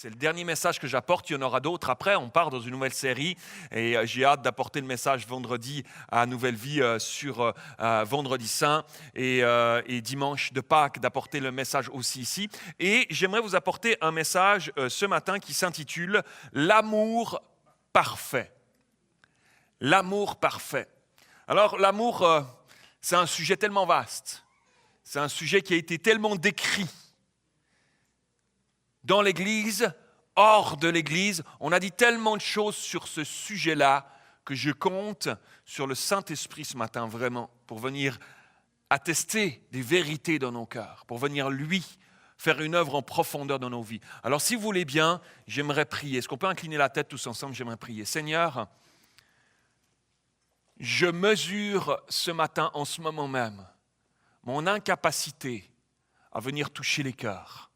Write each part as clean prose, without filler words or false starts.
C'est le dernier message que j'apporte. Il y en aura d'autres après. On part dans une nouvelle série et j'ai hâte d'apporter le message vendredi à Nouvelle Vie sur Vendredi Saint et dimanche de Pâques d'apporter le message aussi ici. Et j'aimerais vous apporter un message ce matin qui s'intitule « L'amour parfait ». L'amour parfait. Alors l'amour, c'est un sujet tellement vaste. C'est un sujet qui a été tellement décrit. Dans l'Église, hors de l'Église, on a dit tellement de choses sur ce sujet-là que je compte sur le Saint-Esprit ce matin vraiment pour venir attester des vérités dans nos cœurs, pour venir lui faire une œuvre en profondeur dans nos vies. Alors si vous voulez bien, j'aimerais prier. Est-ce qu'on peut incliner la tête tous ensemble? J'aimerais prier. Seigneur, je mesure ce matin, en ce moment même, mon incapacité à venir toucher les cœurs.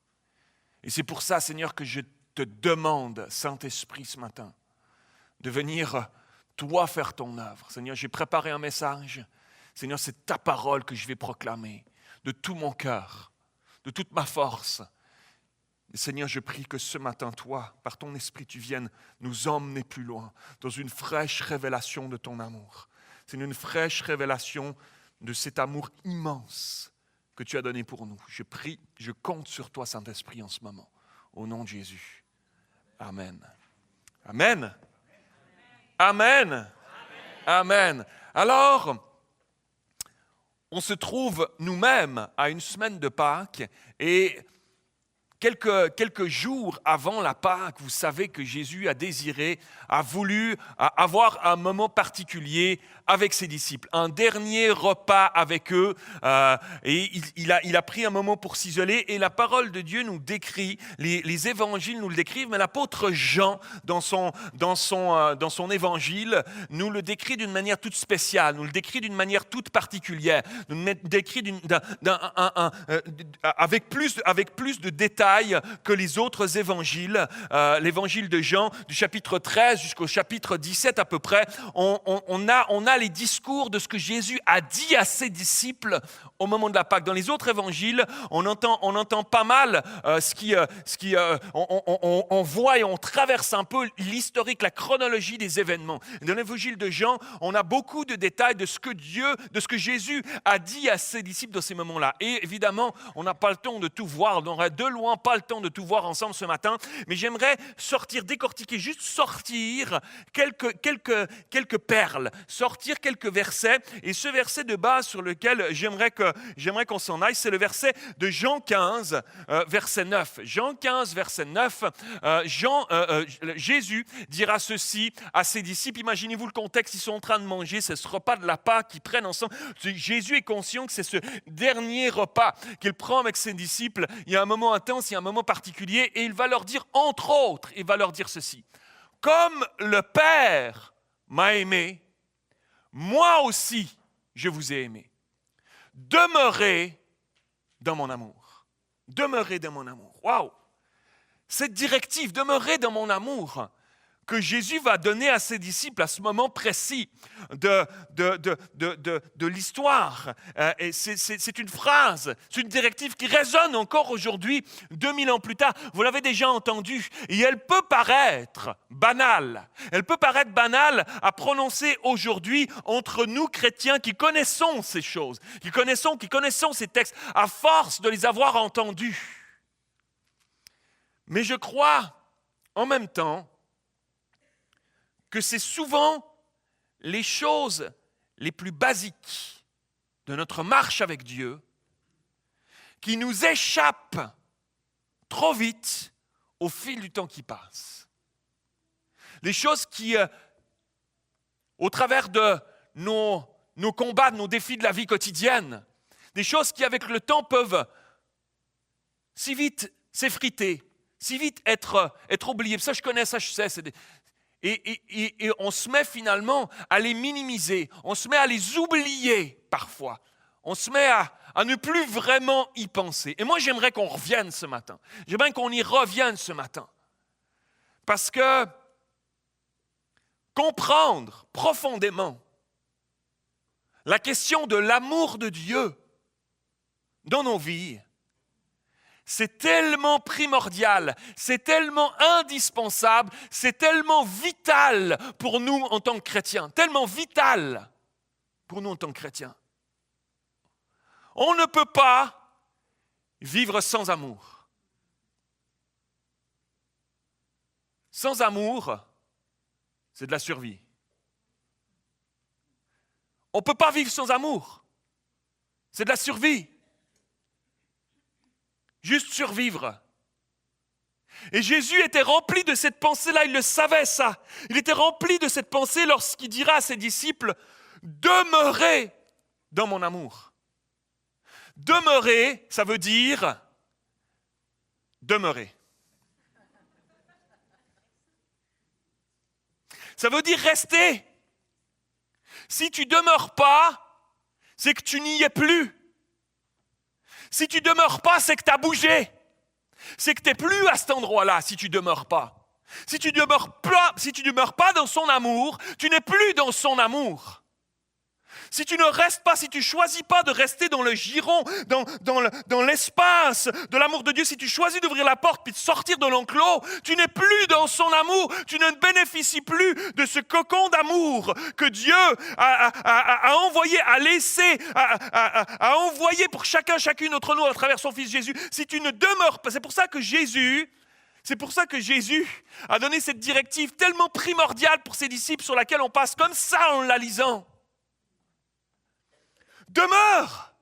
Et c'est pour ça, Seigneur, que je te demande, Saint-Esprit, ce matin, de venir, toi, faire ton œuvre. Seigneur, j'ai préparé un message. Seigneur, c'est ta parole que je vais proclamer de tout mon cœur, de toute ma force. Et Seigneur, je prie que ce matin, toi, par ton Esprit, tu viennes nous emmener plus loin, dans une fraîche révélation de ton amour. C'est une fraîche révélation de cet amour immense que tu as donné pour nous. Je prie, je compte sur toi, Saint-Esprit, en ce moment. Au nom de Jésus. Amen. Amen. Amen. Amen. Alors, on se trouve nous-mêmes à une semaine de Pâques et quelques jours avant la Pâques, vous savez que Jésus a voulu avoir un moment particulier avec ses disciples, un dernier repas avec eux, et il a pris un moment pour s'isoler, et la parole de Dieu nous décrit, les évangiles nous le décrivent, mais l'apôtre Jean, dans son évangile, nous le décrit d'une manière toute spéciale, nous le décrit d'une manière toute particulière, nous le décrit avec plus de détails que les autres évangiles. L'évangile de Jean, du chapitre 13 jusqu'au chapitre 17 à peu près, on a les discours de ce que Jésus a dit à ses disciples au moment de la Pâque. Dans les autres évangiles, on entend pas mal on voit et on traverse un peu l'historique, la chronologie des événements. Dans l'évangile de Jean, on a beaucoup de détails de ce que Jésus a dit à ses disciples dans ces moments-là. Et évidemment, on n'a pas le temps de tout voir, on n'aurait de loin pas le temps de tout voir ensemble ce matin, mais j'aimerais décortiquer, juste sortir quelques perles, sortir quelques versets, et ce verset de base sur lequel j'aimerais qu'on s'en aille, c'est le verset de Jean 15, verset 9. Jean 15, verset 9, Jésus dira ceci à ses disciples. Imaginez-vous le contexte, ils sont en train de manger, c'est ce repas de la Pâque qu'ils prennent ensemble. Jésus est conscient que c'est ce dernier repas qu'il prend avec ses disciples. Il y a un moment intense, il y a un moment particulier, et il va leur dire, entre autres, il va leur dire ceci. Comme le Père m'a aimé, moi aussi je vous ai aimé. Demeurez dans mon amour. Demeurez dans mon amour. Waouh! Cette directive, demeurez dans mon amour, que Jésus va donner à ses disciples à ce moment précis de l'histoire. Et c'est une phrase, c'est une directive qui résonne encore aujourd'hui, 2000 ans plus tard. Vous l'avez déjà entendu. Et elle peut paraître banale. Elle peut paraître banale à prononcer aujourd'hui entre nous chrétiens qui connaissons ces choses, qui connaissons ces textes, à force de les avoir entendus. Mais je crois, en même temps, que c'est souvent les choses les plus basiques de notre marche avec Dieu qui nous échappent trop vite au fil du temps qui passe. Les choses qui, au travers de nos combats, de nos défis de la vie quotidienne, des choses qui avec le temps peuvent si vite s'effriter, si vite être oubliées. Ça je connais, ça je sais, Et on se met finalement à les minimiser, on se met à les oublier parfois, on se met à ne plus vraiment y penser. Et moi j'aimerais qu'on revienne ce matin, j'aimerais qu'on y revienne ce matin. Parce que comprendre profondément la question de l'amour de Dieu dans nos vies, c'est tellement primordial, c'est tellement indispensable, c'est tellement vital pour nous en tant que chrétiens, tellement vital pour nous en tant que chrétiens. On ne peut pas vivre sans amour. Sans amour, c'est de la survie. On ne peut pas vivre sans amour. C'est de la survie. Juste survivre. Et Jésus était rempli de cette pensée-là, il le savait ça. Il était rempli de cette pensée lorsqu'il dira à ses disciples, « Demeurez dans mon amour ». Demeurer, ça veut dire demeurer. Ça veut dire rester. Si tu ne demeures pas, c'est que tu n'y es plus. Si tu ne demeures pas, c'est que tu as bougé. C'est que tu n'es plus à cet endroit-là si tu ne demeures pas. Si tu ne demeures pas dans son amour, tu n'es plus dans son amour. Si tu ne restes pas, si tu ne choisis pas de rester dans le giron, dans l'espace de l'amour de Dieu, si tu choisis d'ouvrir la porte puis de sortir de l'enclos, tu n'es plus dans son amour, tu ne bénéficies plus de ce cocon d'amour que Dieu a envoyé, a laissé, a envoyé pour chacune d'entre nous à travers son Fils Jésus. Si tu ne demeures pas, c'est pour ça que Jésus a donné cette directive tellement primordiale pour ses disciples sur laquelle on passe comme ça en la lisant. Demeure!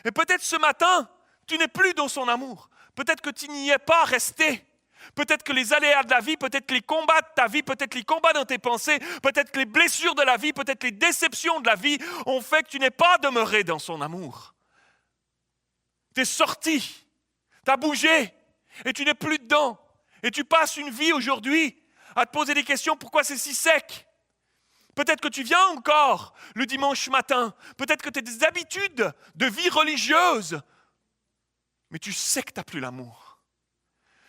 Et peut-être ce matin, tu n'es plus dans son amour. Peut-être que tu n'y es pas resté. Peut-être que les aléas de la vie, peut-être que les combats de ta vie, peut-être les combats dans tes pensées, peut-être que les blessures de la vie, peut-être les déceptions de la vie ont fait que tu n'es pas demeuré dans son amour. Tu es sorti, tu as bougé et tu n'es plus dedans. Et tu passes une vie aujourd'hui à te poser des questions, pourquoi c'est si sec ? Peut-être que tu viens encore le dimanche matin. Peut-être que tu as des habitudes de vie religieuse. Mais tu sais que tu n'as plus l'amour.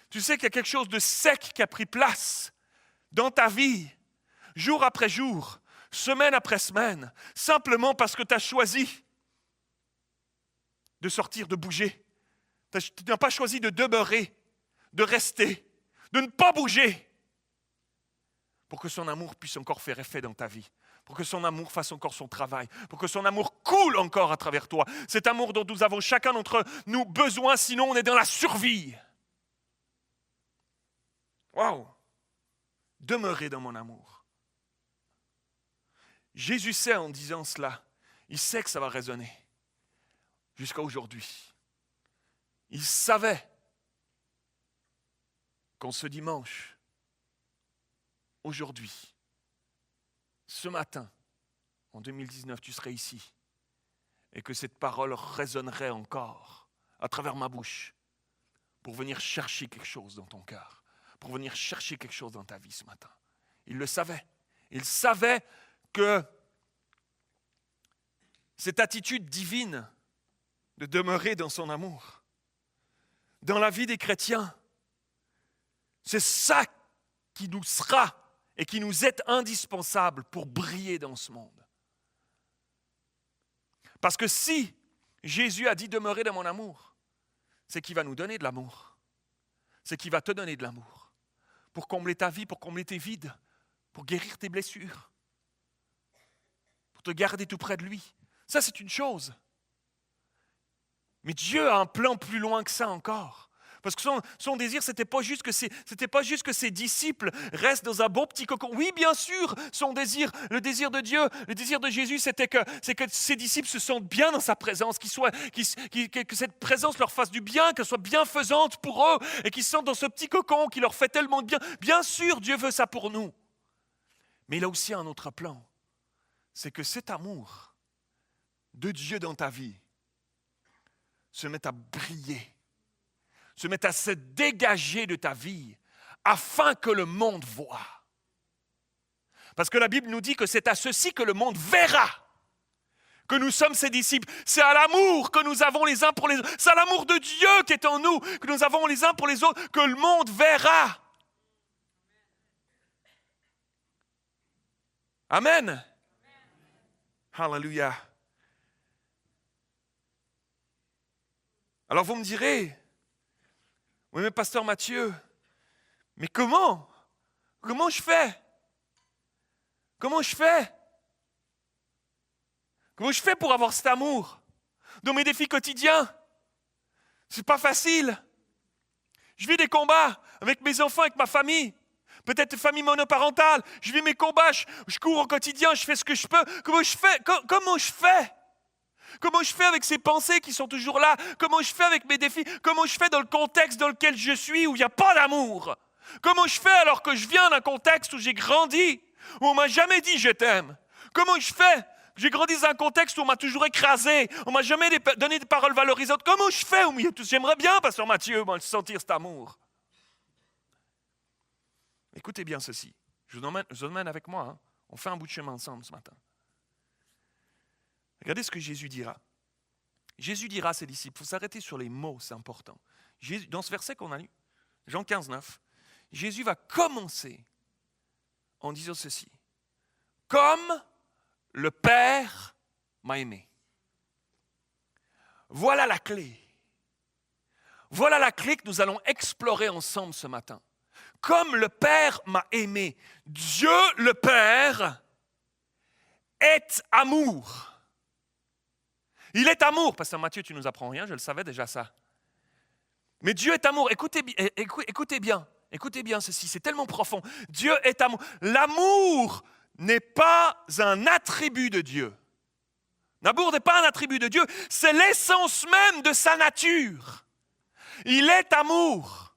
Tu sais qu'il y a quelque chose de sec qui a pris place dans ta vie, jour après jour, semaine après semaine, simplement parce que tu as choisi de sortir, de bouger. Tu n'as pas choisi de demeurer, de rester, de ne pas bouger. Pour que son amour puisse encore faire effet dans ta vie, pour que son amour fasse encore son travail, pour que son amour coule encore à travers toi. Cet amour dont nous avons chacun d'entre nous besoin, sinon on est dans la survie. Waouh! Demeurez dans mon amour. Jésus sait en disant cela, il sait que ça va résonner jusqu'à aujourd'hui. Il savait qu'en ce dimanche, aujourd'hui, ce matin, en 2019, tu serais ici et que cette parole résonnerait encore à travers ma bouche pour venir chercher quelque chose dans ton cœur, pour venir chercher quelque chose dans ta vie ce matin. Il le savait. Il savait que cette attitude divine de demeurer dans son amour, dans la vie des chrétiens, c'est ça qui nous sera et qui nous est indispensable pour briller dans ce monde. Parce que si Jésus a dit demeurer dans mon amour, c'est qu'il va nous donner de l'amour. C'est qu'il va te donner de l'amour. Pour combler ta vie, pour combler tes vides, pour guérir tes blessures, pour te garder tout près de lui. Ça, c'est une chose. Mais Dieu a un plan plus loin que ça encore. Parce que son désir, c'était pas juste que ses disciples restent dans un beau petit cocon. Oui, bien sûr, son désir, le désir de Dieu, le désir de Jésus, c'est que ses disciples se sentent bien dans sa présence, que cette présence leur fasse du bien, qu'elle soit bienfaisante pour eux, et qu'ils se sentent dans ce petit cocon qui leur fait tellement de bien. Bien sûr, Dieu veut ça pour nous. Mais il a aussi un autre plan. C'est que cet amour de Dieu dans ta vie se met à briller, se met à se dégager de ta vie afin que le monde voie. Parce que la Bible nous dit que c'est à ceci que le monde verra que nous sommes ses disciples. C'est à l'amour que nous avons les uns pour les autres. C'est à l'amour de Dieu qui est en nous, que nous avons les uns pour les autres, que le monde verra. Amen. Alléluia. Alors vous me direz, Oui, mais pasteur Mathieu, mais comment? Comment je fais? Comment je fais? Comment je fais pour avoir cet amour dans mes défis quotidiens? C'est pas facile. Je vis des combats avec mes enfants, avec ma famille. Peut-être famille monoparentale. Je vis mes combats, je cours au quotidien, je fais ce que je peux. Comment je fais? Comment je fais? Comment je fais avec ces pensées qui sont toujours là? Comment je fais avec mes défis? Comment je fais dans le contexte dans lequel je suis où il n'y a pas d'amour? Comment je fais alors que je viens d'un contexte où j'ai grandi, où on ne m'a jamais dit je t'aime? Comment je fais? J'ai grandi dans un contexte où on m'a toujours écrasé, on ne m'a jamais donné des paroles valorisantes. Comment je fais? J'aimerais bien, pasteur Mathieu, moi, sentir cet amour. Écoutez bien ceci. Je vous emmène avec moi. Hein. On fait un bout de chemin ensemble ce matin. Regardez ce que Jésus dira. Jésus dira à ses disciples, il faut s'arrêter sur les mots, c'est important. Dans ce verset qu'on a lu, Jean 15, 9, Jésus va commencer en disant ceci. Comme le Père m'a aimé. Voilà la clé. Voilà la clé que nous allons explorer ensemble ce matin. Comme le Père m'a aimé. Dieu le Père est amour. Il est amour. Pasteur Mathieu, tu ne nous apprends rien, je le savais déjà ça. Mais Dieu est amour. Écoutez bien ceci, c'est tellement profond. Dieu est amour. L'amour n'est pas un attribut de Dieu. L'amour n'est pas un attribut de Dieu, c'est l'essence même de sa nature. Il est amour.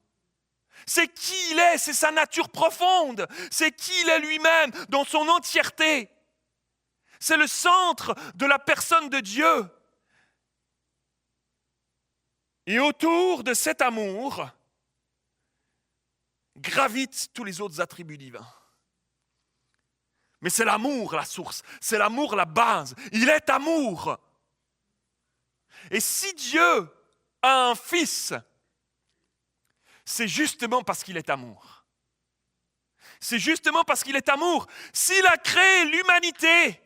C'est qui il est, c'est sa nature profonde. C'est qui il est lui-même dans son entièreté. C'est le centre de la personne de Dieu. Et autour de cet amour gravitent tous les autres attributs divins. Mais c'est l'amour la source, c'est l'amour la base. Il est amour. Et si Dieu a un fils, c'est justement parce qu'il est amour. C'est justement parce qu'il est amour. S'il a créé l'humanité,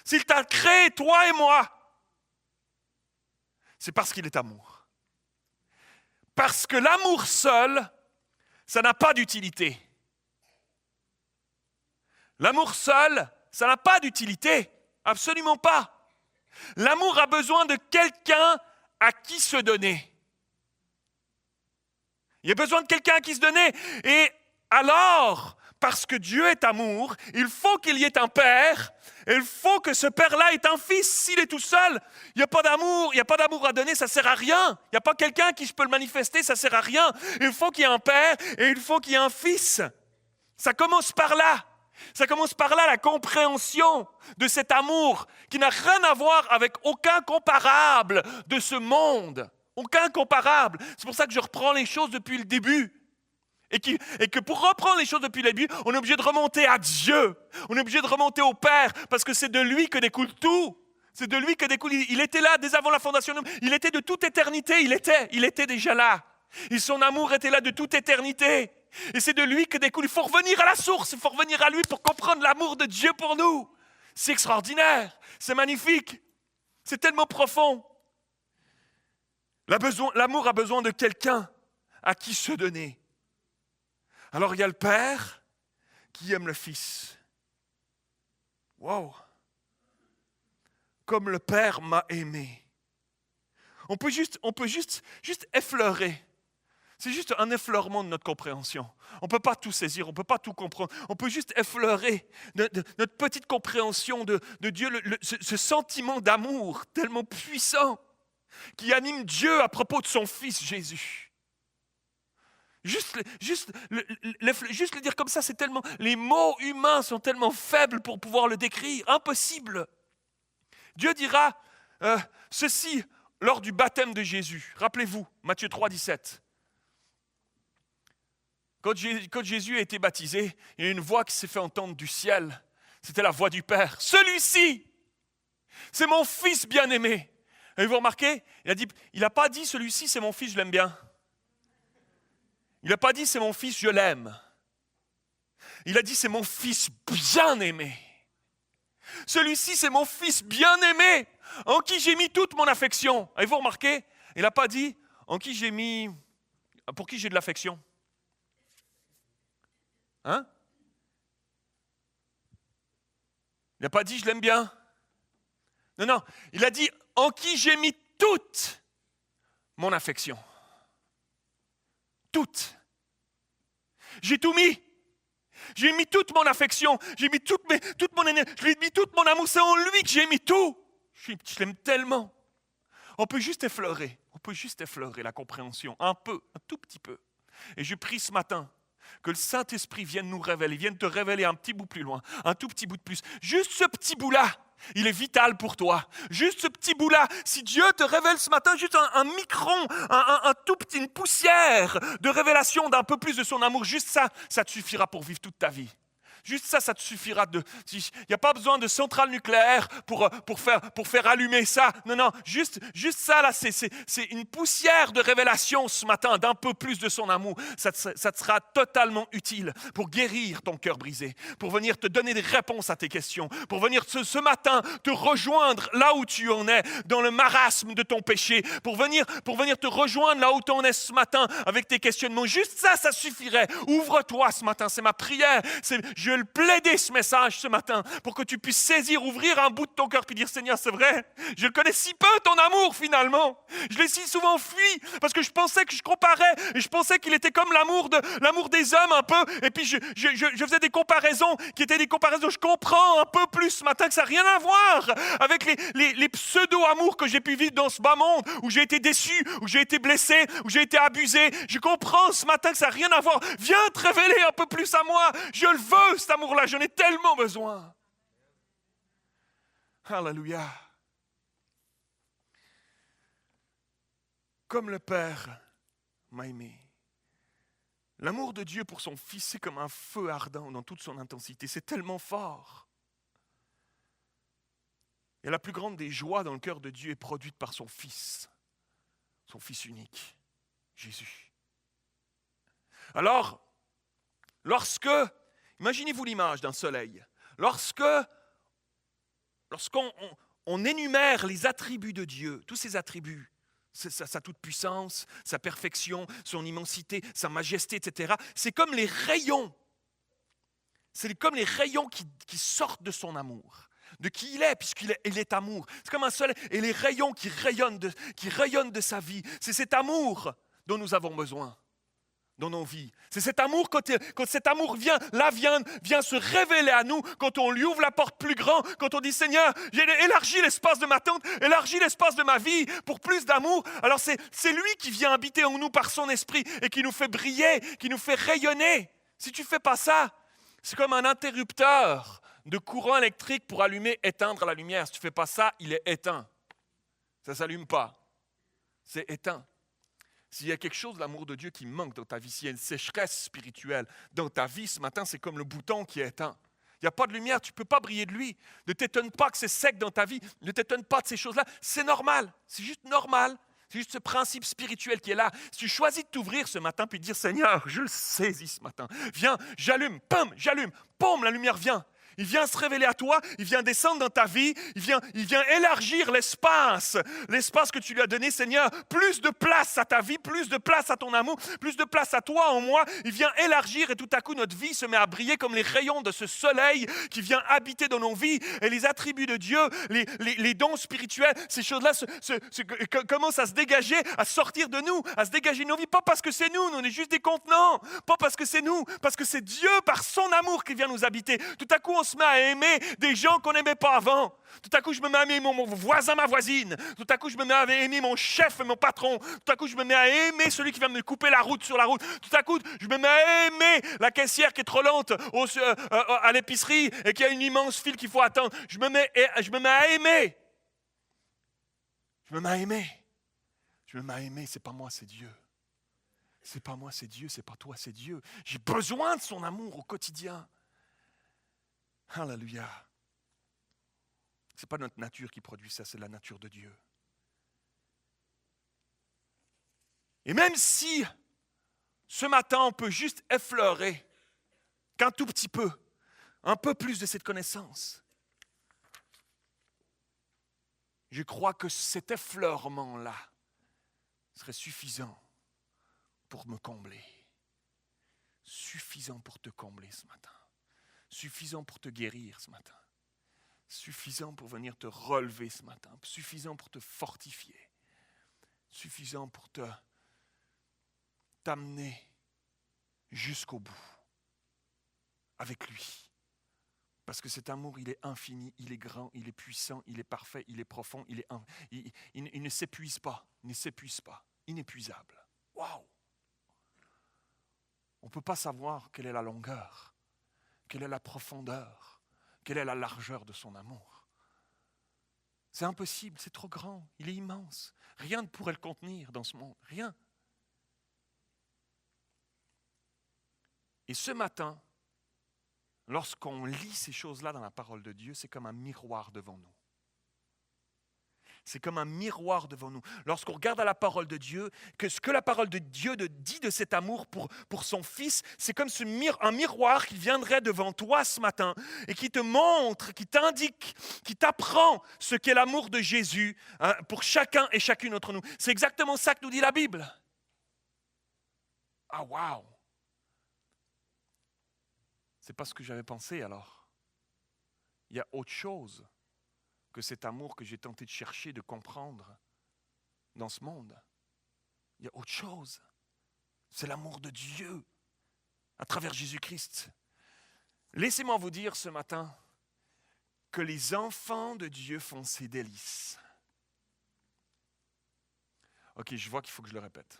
s'il t'a créé toi et moi, c'est parce qu'il est amour. Parce que l'amour seul, ça n'a pas d'utilité. L'amour seul, ça n'a pas d'utilité. Absolument pas. L'amour a besoin de quelqu'un à qui se donner. Il y a besoin de quelqu'un à qui se donner. Et alors, parce que Dieu est amour, il faut qu'il y ait un père. Et il faut que ce père-là ait un fils. S'il est tout seul, il n'y a pas d'amour. Il n'y a pas d'amour à donner, ça ne sert à rien. Il n'y a pas quelqu'un à qui je peux le manifester, ça ne sert à rien. Il faut qu'il y ait un père et il faut qu'il y ait un fils. Ça commence par là. Ça commence par là, la compréhension de cet amour qui n'a rien à voir avec aucun comparable de ce monde. Aucun comparable. C'est pour ça que je reprends les choses depuis le début. Et que pour reprendre les choses depuis le début, on est obligé de remonter à Dieu. On est obligé de remonter au Père parce que c'est de lui que découle tout. C'est de lui que découle. Il était là dès avant la fondation du monde. Il était de toute éternité. Il était déjà là. Et son amour était là de toute éternité. Et c'est de lui que découle. Il faut revenir à la source. Il faut revenir à lui pour comprendre l'amour de Dieu pour nous. C'est extraordinaire. C'est magnifique. C'est tellement profond. L'amour a besoin de quelqu'un à qui se donner. Alors il y a le Père qui aime le Fils. Wow! Comme le Père m'a aimé. On peut juste effleurer. C'est juste un effleurement de notre compréhension. On ne peut pas tout saisir, on ne peut pas tout comprendre. On peut juste effleurer notre petite compréhension de Dieu, ce sentiment d'amour tellement puissant qui anime Dieu à propos de son Fils Jésus. Juste le dire comme ça, c'est tellement. Les mots humains sont tellement faibles pour pouvoir le décrire. Impossible. Dieu dira ceci lors du baptême de Jésus. Rappelez-vous, Matthieu 3, 17. Quand Jésus a été baptisé, il y a une voix qui s'est fait entendre du ciel. C'était la voix du Père. Celui-ci, c'est mon Fils bien-aimé. Avez-vous remarqué? Il n'a pas dit celui-ci, c'est mon fils, je l'aime bien. Il n'a pas dit c'est mon fils, je l'aime. Il a dit c'est mon fils bien-aimé. Celui-ci, c'est mon fils bien-aimé, en qui j'ai mis toute mon affection. Avez-vous remarqué? Il n'a pas dit en qui j'ai mis Pour qui j'ai de l'affection? Hein? Il n'a pas dit je l'aime bien. Non, non. Il a dit en qui j'ai mis toute mon affection. Toute. J'ai tout mis. J'ai mis toute mon affection. J'ai mis toute mon énergie. Je lui ai mis tout mon amour. C'est en lui que j'ai mis tout. Je l'aime tellement. On peut juste effleurer. On peut juste effleurer la compréhension. Un peu, un tout petit peu. Et je prie ce matin que le Saint-Esprit vienne nous révéler, vienne te révéler un petit bout plus loin, un tout petit bout de plus. Juste ce petit bout-là, il est vital pour toi. Juste ce petit bout-là, si Dieu te révèle ce matin juste un micron, un tout petit, une poussière de révélation d'un peu plus de son amour, juste ça, ça te suffira pour vivre toute ta vie. Juste ça, ça te suffira. Il n'y a pas besoin de centrale nucléaire pour faire allumer ça. Non, non, juste ça, là, c'est une poussière de révélation ce matin d'un peu plus de son amour. Ça te sera totalement utile pour guérir ton cœur brisé, pour venir te donner des réponses à tes questions, pour venir ce matin te rejoindre là où tu en es, dans le marasme de ton péché, pour venir te rejoindre là où tu en es ce matin avec tes questionnements. Juste ça, ça suffirait. Ouvre-toi ce matin, c'est ma prière. Je vais le plaider ce message ce matin pour que tu puisses saisir, ouvrir un bout de ton cœur puis dire Seigneur, c'est vrai, je le connais si peu ton amour finalement. Je l'ai si souvent fui parce que je pensais que je comparais et je pensais qu'il était comme l'amour des hommes un peu. Et puis je faisais des comparaisons qui étaient des comparaisons. Je comprends un peu plus ce matin que ça n'a rien à voir avec les pseudo-amours que j'ai pu vivre dans ce bas monde où j'ai été déçu, où j'ai été blessé, où j'ai été abusé. Je comprends ce matin que ça n'a rien à voir. Viens te révéler un peu plus à moi. Je le veux. Cet amour-là, j'en ai tellement besoin. Alléluia. Comme le Père m'a aimé. L'amour de Dieu pour son Fils, c'est comme un feu ardent dans toute son intensité. C'est tellement fort. Et la plus grande des joies dans le cœur de Dieu est produite par son Fils unique, Jésus. Alors, imaginez-vous l'image d'un soleil. Lorsqu'on énumère les attributs de Dieu, tous ses attributs, sa toute-puissance, sa perfection, son immensité, sa majesté, etc., c'est comme les rayons. C'est comme les rayons qui sortent de son amour, de qui il est, puisqu'il est amour. C'est comme un soleil, et les rayons qui rayonnent de sa vie. C'est cet amour dont nous avons besoin dans nos vies. C'est cet amour, quand cet amour vient se révéler à nous, quand on lui ouvre la porte plus grand, quand on dit Seigneur, j'ai élargi l'espace de ma tente, élargi l'espace de ma vie pour plus d'amour. Alors c'est lui qui vient habiter en nous par son esprit et qui nous fait briller, qui nous fait rayonner. Si tu ne fais pas ça, c'est comme un interrupteur de courant électrique pour allumer, éteindre la lumière. Si tu ne fais pas ça, il est éteint. Ça ne s'allume pas. C'est éteint. S'il y a quelque chose de l'amour de Dieu qui manque dans ta vie, s'il y a une sécheresse spirituelle dans ta vie ce matin, c'est comme le bouton qui est éteint. Il n'y a pas de lumière, tu ne peux pas briller de lui. Ne t'étonne pas que c'est sec dans ta vie, ne t'étonne pas de ces choses-là. C'est normal, c'est juste normal. C'est juste ce principe spirituel qui est là. Si tu choisis de t'ouvrir ce matin puis de dire Seigneur, je le saisis ce matin. Viens, j'allume, pom, la lumière vient. Il vient se révéler à toi, il vient descendre dans ta vie, il vient élargir l'espace que tu lui as donné, Seigneur. Plus de place à ta vie, plus de place à ton amour, plus de place à toi, en moi. Il vient élargir et tout à coup notre vie se met à briller comme les rayons de ce soleil qui vient habiter dans nos vies. Et les attributs de Dieu, les dons spirituels, ces choses-là commencent à se dégager, à sortir de nous, à se dégager de nos vies. Pas parce que c'est nous, on est juste des contenants. Pas parce que c'est nous, parce que c'est Dieu par son amour qui vient nous habiter. Tout à coup, on se met à aimer des gens qu'on n'aimait pas avant. Tout à coup, je me mets à aimer mon voisin, ma voisine. Tout à coup, je me mets à aimer mon chef, mon patron. Tout à coup, je me mets à aimer celui qui vient me couper la route sur la route. Tout à coup, je me mets à aimer la caissière qui est trop lente à l'épicerie et qui a une immense file qu'il faut attendre. Je me mets à aimer. Je me mets à aimer. Je me mets à aimer. C'est pas moi, c'est Dieu. C'est pas moi, c'est Dieu. C'est pas toi, c'est Dieu. J'ai besoin de son amour au quotidien. Alléluia. Ce n'est pas notre nature qui produit ça, c'est la nature de Dieu. Et même si ce matin on peut juste effleurer qu'un tout petit peu, un peu plus de cette connaissance, je crois que cet effleurement-là serait suffisant pour me combler. Suffisant pour te combler ce matin. Suffisant pour te guérir ce matin. Suffisant pour venir te relever ce matin. Suffisant pour te fortifier. Suffisant pour t'amener jusqu'au bout. Avec lui. Parce que cet amour, il est infini, il est grand, il est puissant, il est parfait, il est profond, il ne s'épuise pas, inépuisable. Waouh! On ne peut pas savoir quelle est la longueur, quelle est la profondeur, quelle est la largeur de son amour. C'est impossible, c'est trop grand, il est immense. Rien ne pourrait le contenir dans ce monde, rien. Et ce matin, lorsqu'on lit ces choses-là dans la parole de Dieu, c'est comme un miroir devant nous. C'est comme un miroir devant nous. Lorsqu'on regarde à la parole de Dieu, que ce que la parole de Dieu dit de cet amour pour son Fils, c'est comme un miroir qui viendrait devant toi ce matin et qui te montre, qui t'indique, qui t'apprend ce qu'est l'amour de Jésus pour chacun et chacune d'entre nous. C'est exactement ça que nous dit la Bible. Ah, waouh! C'est pas ce que j'avais pensé alors. Il y a autre chose que cet amour que j'ai tenté de chercher, de comprendre dans ce monde. Il y a autre chose. C'est l'amour de Dieu à travers Jésus-Christ. Laissez-moi vous dire ce matin que les enfants de Dieu font ses délices. Ok, je vois qu'il faut que je le répète.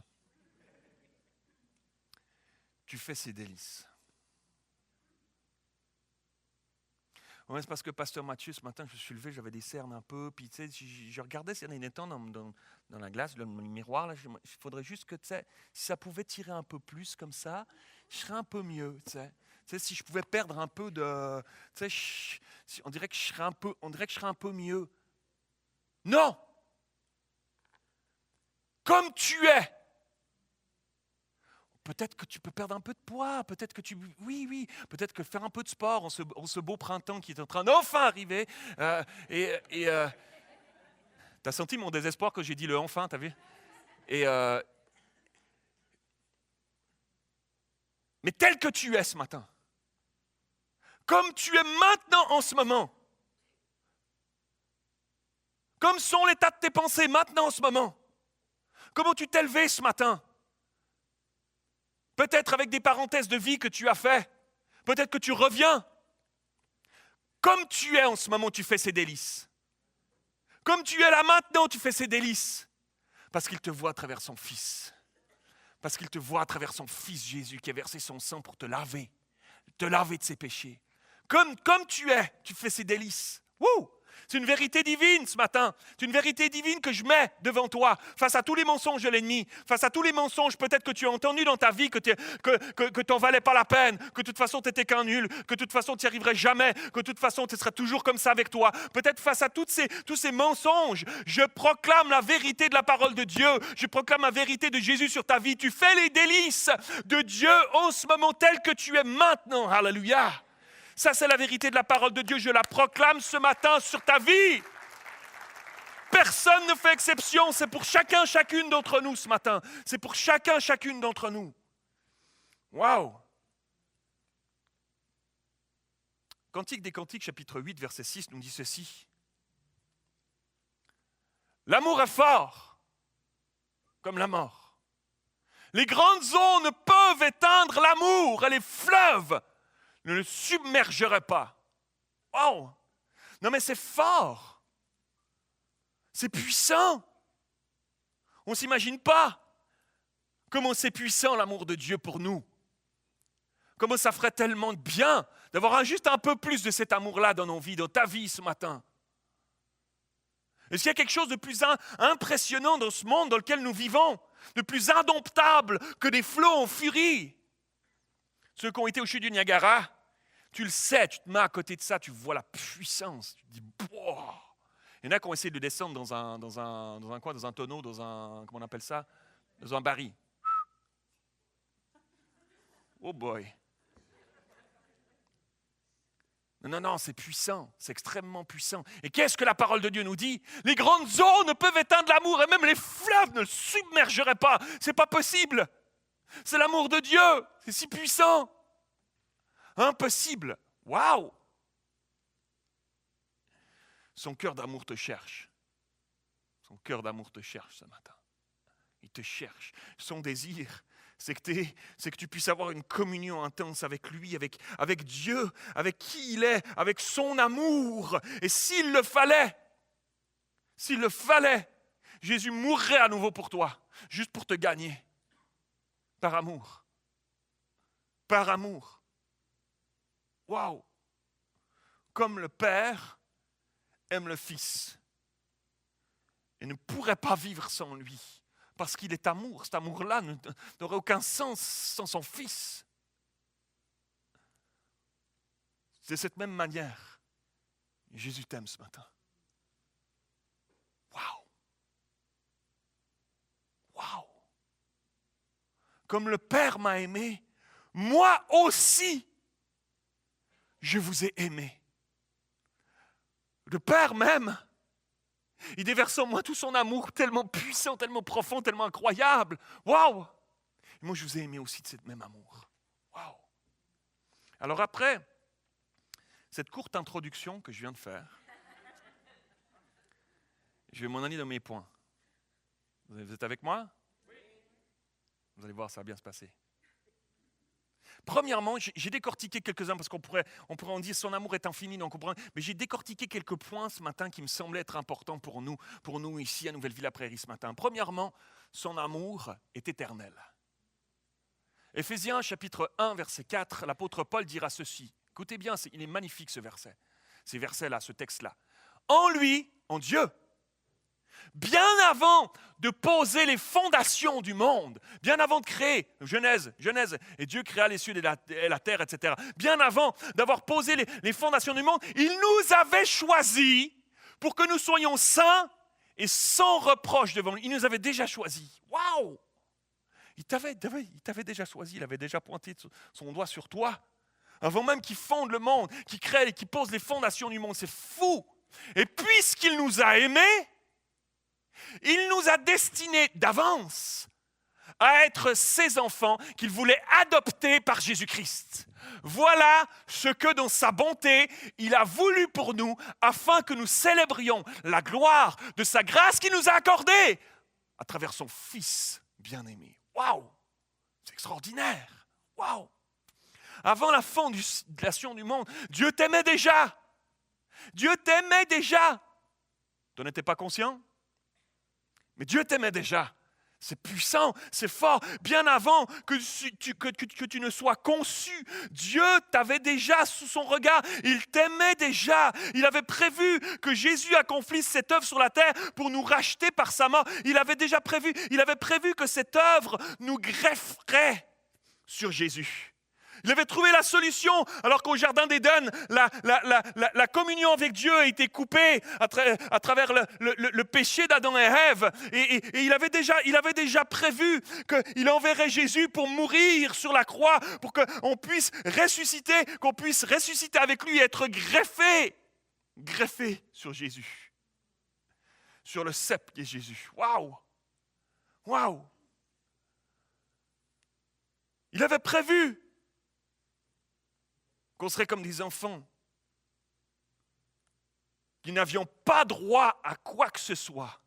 Tu fais ses délices. Ouais, c'est parce que Pasteur Mathieu, ce matin, je me suis levé, j'avais des cernes un peu, puis tu sais, je regardais s'il y en avait temps dans la glace, le miroir, là, il faudrait juste que, tu sais, si ça pouvait tirer un peu plus comme ça, je serais un peu mieux, tu sais. Tu sais, si je pouvais perdre un peu de, tu sais, on dirait que je serais un peu mieux. Non! Comme tu es! Peut-être que tu peux perdre un peu de poids, peut-être que faire un peu de sport en ce beau printemps qui est en train d'enfin arriver. T'as senti mon désespoir quand j'ai dit le enfin, t'as vu? Mais tel que tu es ce matin, comme tu es maintenant en ce moment, comme sont l'état de tes pensées maintenant en ce moment, comment tu t'es levé ce matin? Peut-être avec des parenthèses de vie que tu as fait. Peut-être que tu reviens. Comme tu es en ce moment, tu fais ses délices. Comme tu es là maintenant, tu fais ses délices. Parce qu'il te voit à travers son Fils. Parce qu'il te voit à travers son Fils Jésus qui a versé son sang pour te laver de ses péchés. Comme tu es, tu fais ses délices. Wouh! C'est une vérité divine ce matin. C'est une vérité divine que je mets devant toi. Face à tous les mensonges de l'ennemi, face à tous les mensonges peut-être que tu as entendus dans ta vie, que tu n'en valais pas la peine, que de toute façon tu n'étais qu'un nul, que de toute façon tu n'y arriverais jamais, que de toute façon tu serais toujours comme ça avec toi. Peut-être face à tous ces mensonges, je proclame la vérité de la parole de Dieu. Je proclame la vérité de Jésus sur ta vie. Tu fais les délices de Dieu en ce moment tel que tu es maintenant. Alléluia. Ça, c'est la vérité de la parole de Dieu. Je la proclame ce matin sur ta vie. Personne ne fait exception. C'est pour chacun, chacune d'entre nous ce matin. C'est pour chacun, chacune d'entre nous. Waouh! Cantique des Cantiques, chapitre 8, verset 6, nous dit ceci. L'amour est fort, comme la mort. Les grandes eaux ne peuvent éteindre l'amour, et les fleuves ne le submergerait pas. Wow! Non mais c'est fort. C'est puissant. On ne s'imagine pas comment c'est puissant l'amour de Dieu pour nous. Comment ça ferait tellement de bien d'avoir juste un peu plus de cet amour-là dans nos vies, dans ta vie ce matin. Est-ce qu'il y a quelque chose de plus impressionnant dans ce monde dans lequel nous vivons, de plus indomptable que des flots en furie? Ceux qui ont été au chute du Niagara, tu le sais, tu te mets à côté de ça, tu vois la puissance. Tu te dis, boah! Il y en a qui ont essayé de descendre dans un tonneau, comment on appelle ça? Dans un baril. Oh boy! Non, c'est puissant, c'est extrêmement puissant. Et qu'est-ce que la parole de Dieu nous dit? Les grandes eaux ne peuvent éteindre l'amour et même les fleuves ne le submergeraient pas. C'est pas possible. C'est l'amour de Dieu. C'est si puissant. Impossible. Waouh! Son cœur d'amour te cherche. Son cœur d'amour te cherche ce matin. Il te cherche. Son désir, c'est que tu puisses avoir une communion intense avec lui, avec Dieu, avec qui il est, avec son amour. Et s'il le fallait, Jésus mourrait à nouveau pour toi, juste pour te gagner. Par amour. Par amour. Waouh! Comme le Père aime le Fils et ne pourrait pas vivre sans lui, parce qu'il est amour. Cet amour-là n'aurait aucun sens sans son Fils. C'est de cette même manière que Jésus t'aime ce matin. Waouh! Waouh! Comme le Père m'a aimé, moi aussi, je vous ai aimé. Le Père m'aime. Il déverse en moi tout son amour tellement puissant, tellement profond, tellement incroyable. Waouh! Et moi, je vous ai aimé aussi de ce même amour. Waouh! Alors après cette courte introduction que je viens de faire, je vais m'en aller dans mes points. Vous êtes avec moi? Oui. Vous allez voir, ça va bien se passer. Premièrement, j'ai décortiqué quelques-uns parce qu'on pourrait en dire son amour est infini, donc on pourrait, mais j'ai décortiqué quelques points ce matin qui me semblaient être importants pour nous ici à Nouvelle-Ville-à-Prairie ce matin. Premièrement, son amour est éternel. Éphésiens chapitre 1, verset 4, l'apôtre Paul dira ceci. Écoutez bien, il est magnifique ce verset, ces versets-là, ce texte-là. En lui, en Dieu, bien avant de poser les fondations du monde, bien avant de créer, Genèse, et Dieu créa les cieux et la terre, etc. Bien avant d'avoir posé les fondations du monde, il nous avait choisis pour que nous soyons saints et sans reproche devant lui. Il nous avait déjà choisis. Waouh! Il t'avait déjà choisi, il avait déjà pointé son doigt sur toi. Avant même qu'il fonde le monde, qu'il crée et qu'il pose les fondations du monde. C'est fou! Et puisqu'il nous a aimés, il nous a destinés d'avance à être ses enfants qu'il voulait adopter par Jésus-Christ. Voilà ce que dans sa bonté, il a voulu pour nous afin que nous célébrions la gloire de sa grâce qu'il nous a accordée à travers son Fils bien-aimé. Waouh! C'est extraordinaire! Waouh! Avant la fondation du monde, Dieu t'aimait déjà. Dieu t'aimait déjà. Tu n'en étais pas conscient? Mais Dieu t'aimait déjà. C'est puissant, c'est fort. Bien avant que tu ne sois conçu, Dieu t'avait déjà sous son regard. Il t'aimait déjà. Il avait prévu que Jésus accomplisse cette œuvre sur la terre pour nous racheter par sa mort. Il avait prévu que cette œuvre nous grefferait sur Jésus. Il avait trouvé la solution, alors qu'au Jardin d'Éden, la communion avec Dieu a été coupée à travers le péché d'Adam et Ève. Et il avait déjà prévu qu'il enverrait Jésus pour mourir sur la croix, pour qu'on puisse ressusciter avec lui et être greffé sur Jésus. Sur le cep qui est Jésus. Waouh! Waouh! Il avait prévu qu'on serait comme des enfants, qui n'avions pas droit à quoi que ce soit,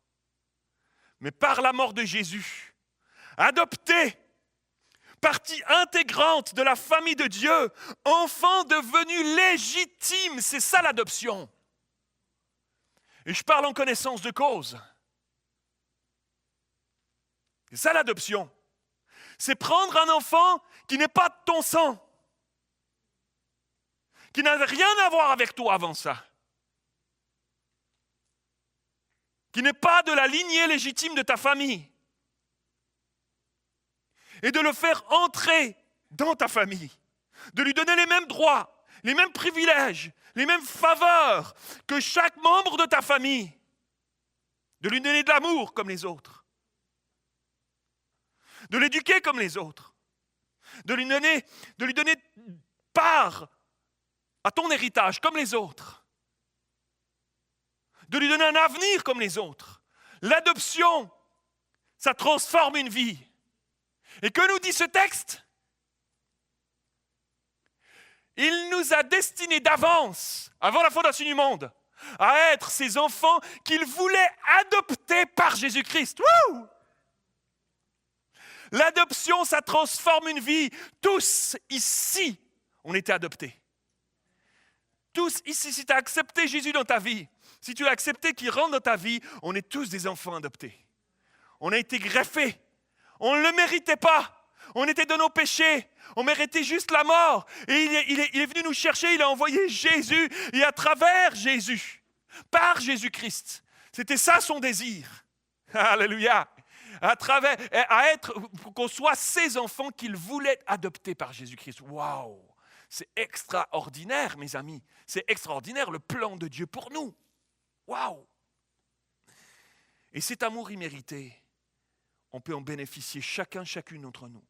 mais par la mort de Jésus, adoptés, partie intégrante de la famille de Dieu, enfants devenus légitimes, c'est ça l'adoption. Et je parle en connaissance de cause. C'est ça l'adoption. C'est prendre un enfant qui n'est pas de ton sang, qui n'avait rien à voir avec toi avant ça, qui n'est pas de la lignée légitime de ta famille, et de le faire entrer dans ta famille, de lui donner les mêmes droits, les mêmes privilèges, les mêmes faveurs que chaque membre de ta famille, de lui donner de l'amour comme les autres, de l'éduquer comme les autres, de lui donner part à ton héritage comme les autres, de lui donner un avenir comme les autres. L'adoption, ça transforme une vie. Et que nous dit ce texte? Il nous a destinés d'avance, avant la fondation du monde, à être ces enfants qu'il voulait adopter par Jésus-Christ. Wouh! L'adoption, ça transforme une vie. Tous ici, on était adoptés. Tous ici, si tu as accepté Jésus dans ta vie, si tu l'as accepté qu'il rentre dans ta vie, on est tous des enfants adoptés. On a été greffés. On ne le méritait pas. On était dans nos péchés. On méritait juste la mort. Et il est venu nous chercher. Il a envoyé Jésus. Et à travers Jésus, par Jésus-Christ, c'était ça son désir. Alléluia. Pour qu'on soit ces enfants qu'il voulait adopter par Jésus-Christ. Waouh! C'est extraordinaire, mes amis. C'est extraordinaire le plan de Dieu pour nous. Waouh! Et cet amour immérité, on peut en bénéficier chacune d'entre nous.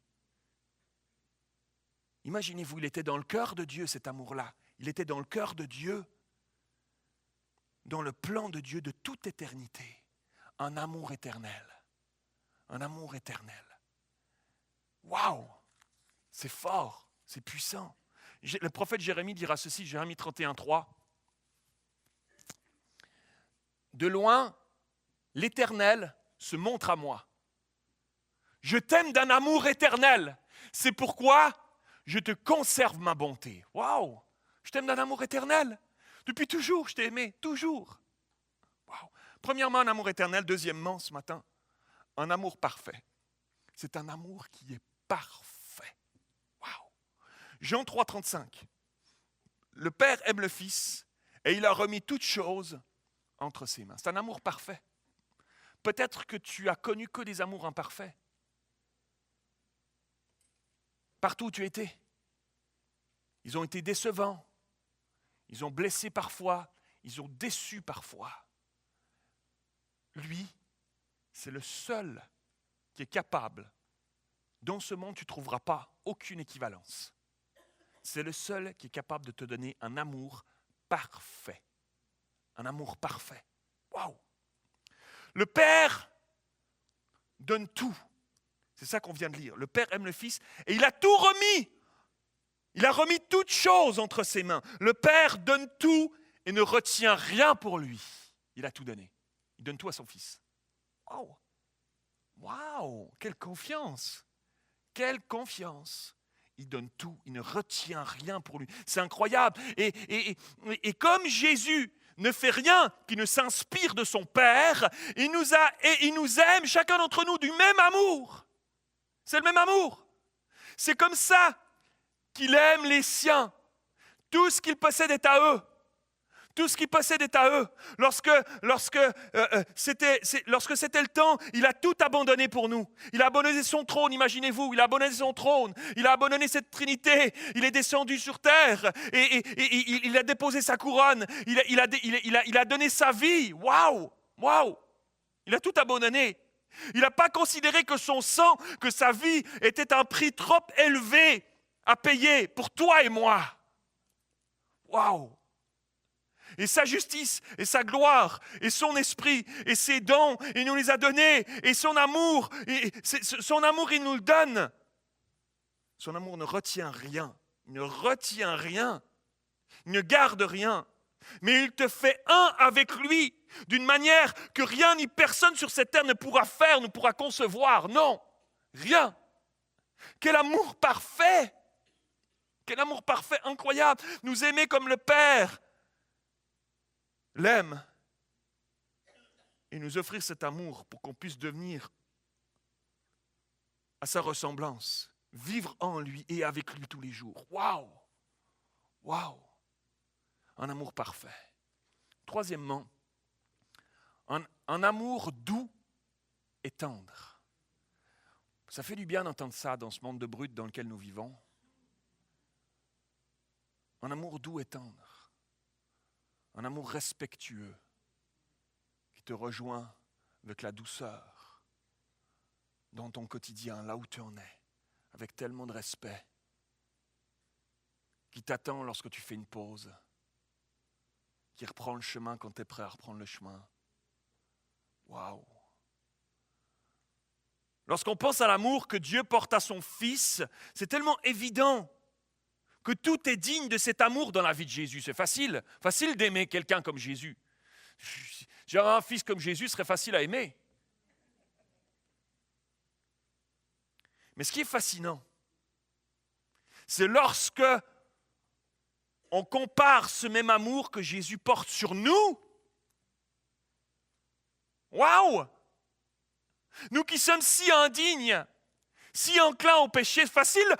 Imaginez-vous, il était dans le cœur de Dieu, cet amour-là. Il était dans le cœur de Dieu, dans le plan de Dieu de toute éternité. Un amour éternel. Un amour éternel. Waouh! C'est fort, c'est puissant. Le prophète Jérémie dira ceci, Jérémie 31:3. De loin, l'Éternel se montre à moi. Je t'aime d'un amour éternel. C'est pourquoi je te conserve ma bonté. Waouh! Je t'aime d'un amour éternel. Depuis toujours, je t'ai aimé, toujours. Waouh! Premièrement, un amour éternel. Deuxièmement, ce matin, un amour parfait. C'est un amour qui est parfait. Waouh! Jean 3:35. Le Père aime le Fils et il a remis toutes choses entre ses mains. C'est un amour parfait. Peut-être que tu as connu que des amours imparfaits. Partout où tu étais, ils ont été décevants, ils ont blessé parfois, ils ont déçu parfois. Lui, c'est le seul qui est capable. Dans ce monde, tu ne trouveras pas aucune équivalence. C'est le seul qui est capable de te donner un amour parfait. Un amour parfait. Waouh! Le Père donne tout. C'est ça qu'on vient de lire. Le Père aime le Fils et il a tout remis. Il a remis toutes choses entre ses mains. Le Père donne tout et ne retient rien pour lui. Il a tout donné. Il donne tout à son Fils. Waouh! Waouh! Quelle confiance! Quelle confiance! Il donne tout, il ne retient rien pour lui. C'est incroyable. Et comme Jésus ne fait rien qui ne s'inspire de son Père, il nous aime, chacun d'entre nous, du même amour. C'est le même amour. C'est comme ça qu'il aime les siens. Tout ce qu'il possède est à eux. Tout ce qu'il possède est à eux. Lorsque c'était le temps, il a tout abandonné pour nous. Il a abandonné son trône, imaginez-vous. Il a abandonné son trône. Il a abandonné cette Trinité. Il est descendu sur terre et il a déposé sa couronne. Il a donné sa vie. Waouh! Waouh! Il a tout abandonné. Il n'a pas considéré que son sang, que sa vie était un prix trop élevé à payer pour toi et moi. Waouh! Et sa justice, et sa gloire, et son esprit, et ses dons, il nous les a donnés, et son amour, il nous le donne. Son amour ne retient rien, il ne retient rien, il ne garde rien, mais il te fait un avec lui, d'une manière que rien ni personne sur cette terre ne pourra faire, ne pourra concevoir. Non, rien. Quel amour parfait! Quel amour parfait, incroyable! Nous aimer comme le Père l'aime et nous offrir cet amour pour qu'on puisse devenir à sa ressemblance, vivre en lui et avec lui tous les jours. Waouh! Waouh! Un amour parfait. Troisièmement, un amour doux et tendre. Ça fait du bien d'entendre ça dans ce monde de brut dans lequel nous vivons. Un amour doux et tendre. Un amour respectueux qui te rejoint avec la douceur dans ton quotidien, là où tu en es, avec tellement de respect, qui t'attend lorsque tu fais une pause, qui reprend le chemin quand tu es prêt à reprendre le chemin. Waouh! Lorsqu'on pense à l'amour que Dieu porte à son Fils, c'est tellement évident que tout est digne de cet amour dans la vie de Jésus. C'est facile d'aimer quelqu'un comme Jésus. J'aurais un fils comme Jésus, ce serait facile à aimer. Mais ce qui est fascinant, c'est lorsque on compare ce même amour que Jésus porte sur nous. Waouh! Nous qui sommes si indignes, si enclins au péché, c'est facile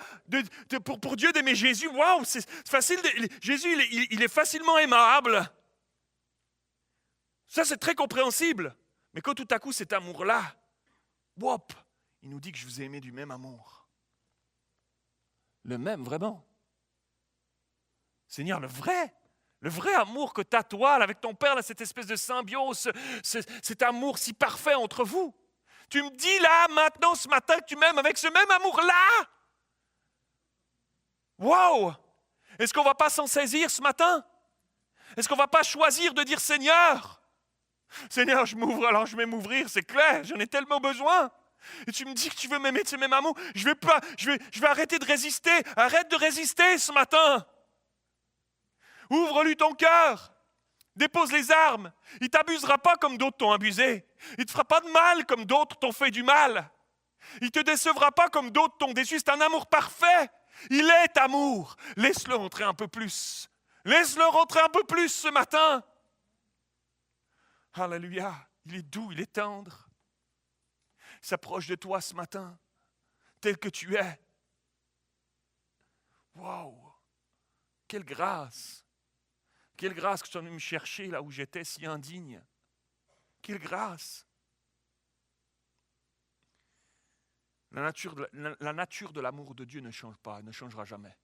pour Dieu d'aimer Jésus. Waouh, c'est facile. Jésus, il est facilement aimable. Ça, c'est très compréhensible. Mais quand tout à coup, cet amour-là, whoop, il nous dit que je vous ai aimé du même amour. Le même, vraiment. Seigneur, le vrai amour que tu as, toi, avec ton Père, là, cette espèce de symbiose, cet amour si parfait entre vous. Tu me dis là, maintenant, ce matin, que tu m'aimes avec ce même amour-là. Wow! Est-ce qu'on ne va pas s'en saisir ce matin? Est-ce qu'on ne va pas choisir de dire Seigneur, je m'ouvre, alors je vais m'ouvrir, c'est clair, j'en ai tellement besoin. Et tu me dis que tu veux m'aimer de ce même amour, je vais arrêter de résister. Arrête de résister ce matin. Ouvre-lui ton cœur. Dépose les armes. Il ne t'abusera pas comme d'autres t'ont abusé. Il ne te fera pas de mal comme d'autres t'ont fait du mal. Il ne te décevra pas comme d'autres t'ont déçu. C'est un amour parfait. Il est amour. Laisse-le rentrer un peu plus. Laisse-le rentrer un peu plus ce matin. Alléluia. Il est doux, il est tendre. Il s'approche de toi ce matin, tel que tu es. Waouh! Quelle grâce! Quelle grâce que tu es venu me chercher là où j'étais si indigne. Quelle grâce! La nature de l'amour de Dieu ne change pas, ne changera jamais.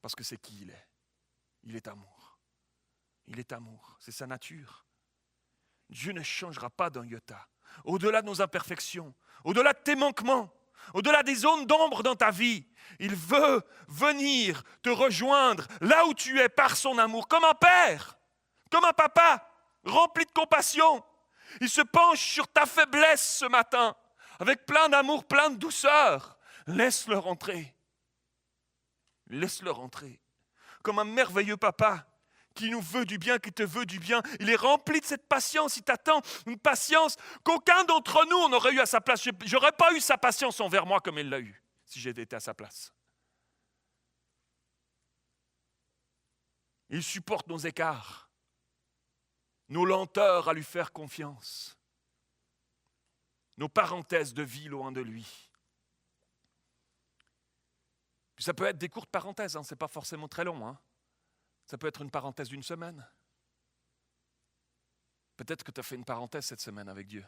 Parce que c'est qui il est. Il est amour. Il est amour. C'est sa nature. Dieu ne changera pas d'un iota. Au-delà de nos imperfections, au-delà de tes manquements, au-delà des zones d'ombre dans ta vie, il veut venir te rejoindre là où tu es par son amour, comme un père, comme un papa, rempli de compassion. Il se penche sur ta faiblesse ce matin, avec plein d'amour, plein de douceur. Laisse-le rentrer. Laisse-le rentrer. Comme un merveilleux papa qui nous veut du bien, qui te veut du bien. Il est rempli de cette patience, il t'attend, une patience qu'aucun d'entre nous on aurait eu à sa place. Je n'aurais pas eu sa patience envers moi comme il l'a eu, si j'étais été à sa place. Il supporte nos écarts, nos lenteurs à lui faire confiance, nos parenthèses de vie loin de lui. Puis ça peut être des courtes parenthèses, ce n'est pas forcément très long. Ça peut être une parenthèse d'une semaine. Peut-être que tu as fait une parenthèse cette semaine avec Dieu.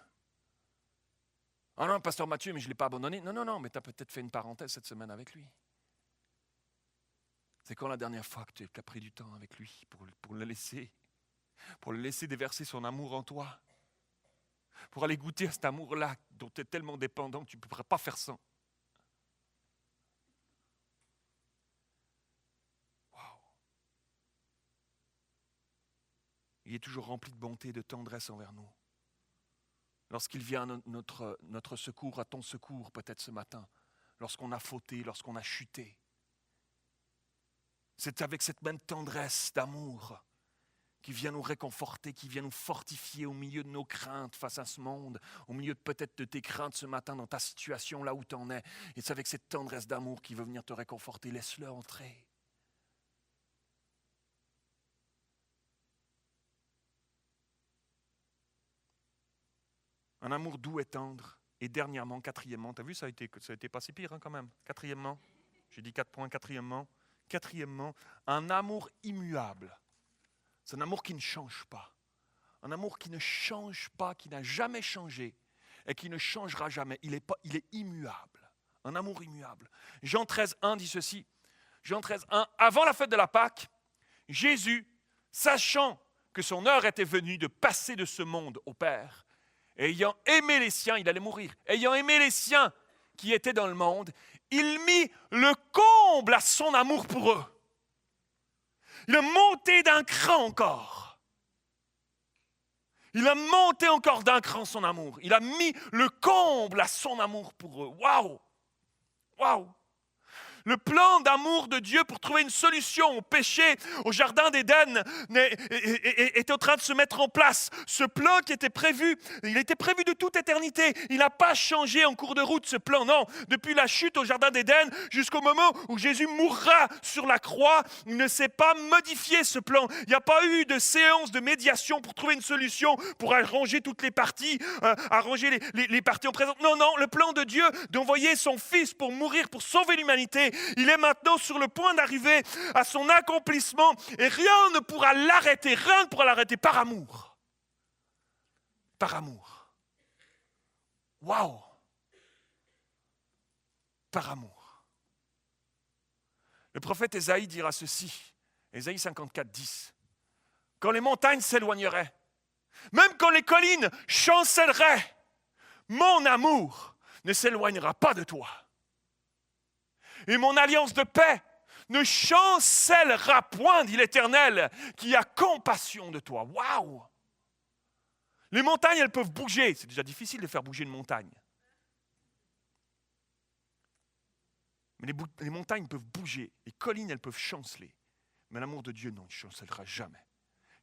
Ah non, pasteur Mathieu, mais je ne l'ai pas abandonné. Non, mais tu as peut-être fait une parenthèse cette semaine avec lui. C'est quand la dernière fois que tu as pris du temps avec lui pour le laisser déverser son amour en toi, pour aller goûter à cet amour-là dont tu es tellement dépendant que tu ne pourrais pas faire sans. Il est toujours rempli de bonté et de tendresse envers nous. Lorsqu'il vient à notre secours, à ton secours peut-être ce matin, lorsqu'on a fauté, lorsqu'on a chuté. C'est avec cette même tendresse d'amour qui vient nous réconforter, qui vient nous fortifier au milieu de nos craintes face à ce monde, au milieu peut-être de tes craintes ce matin dans ta situation, là où tu en es. Et c'est avec cette tendresse d'amour qui veut venir te réconforter. Laisse-le entrer. Un amour doux et tendre. Et dernièrement, quatrièmement, tu as vu, ça a été pas si pire quand même. Quatrièmement, j'ai dit 4 points, quatrièmement, un amour immuable. C'est un amour qui ne change pas. Un amour qui ne change pas, qui n'a jamais changé et qui ne changera jamais. Il est immuable. Un amour immuable. Jean 13,1 dit ceci. Jean 13,1, avant la fête de la Pâque, Jésus, sachant que son heure était venue de passer de ce monde au Père, ayant aimé les siens, il allait mourir, ayant aimé les siens qui étaient dans le monde, il mit le comble à son amour pour eux. Il a monté d'un cran encore. Il a monté encore d'un cran son amour. Il a mis le comble à son amour pour eux. Waouh! Waouh! Le plan d'amour de Dieu pour trouver une solution au péché, au jardin d'Éden, est en train de se mettre en place. Ce plan qui était prévu, il était prévu de toute éternité. Il n'a pas changé en cours de route, ce plan. Non, depuis la chute au jardin d'Éden jusqu'au moment où Jésus mourra sur la croix, il ne s'est pas modifié ce plan. Il n'y a pas eu de séance de médiation pour trouver une solution, pour arranger toutes les parties, arranger les parties en présence. Non, non, le plan de Dieu d'envoyer son Fils pour mourir, pour sauver l'humanité, il est maintenant sur le point d'arriver à son accomplissement et rien ne pourra l'arrêter, par amour. Par amour. Waouh! Par amour. Le prophète Ésaïe dira ceci, Ésaïe 54, 10. Quand les montagnes s'éloigneraient, même quand les collines chancelleraient, mon amour ne s'éloignera pas de toi. Et mon alliance de paix ne chancellera point, dit l'Éternel, qui a compassion de toi. Waouh! Les montagnes, elles peuvent bouger. C'est déjà difficile de faire bouger une montagne. Mais les montagnes peuvent bouger. Les collines, elles peuvent chanceler. Mais l'amour de Dieu, non, il ne chancellera jamais.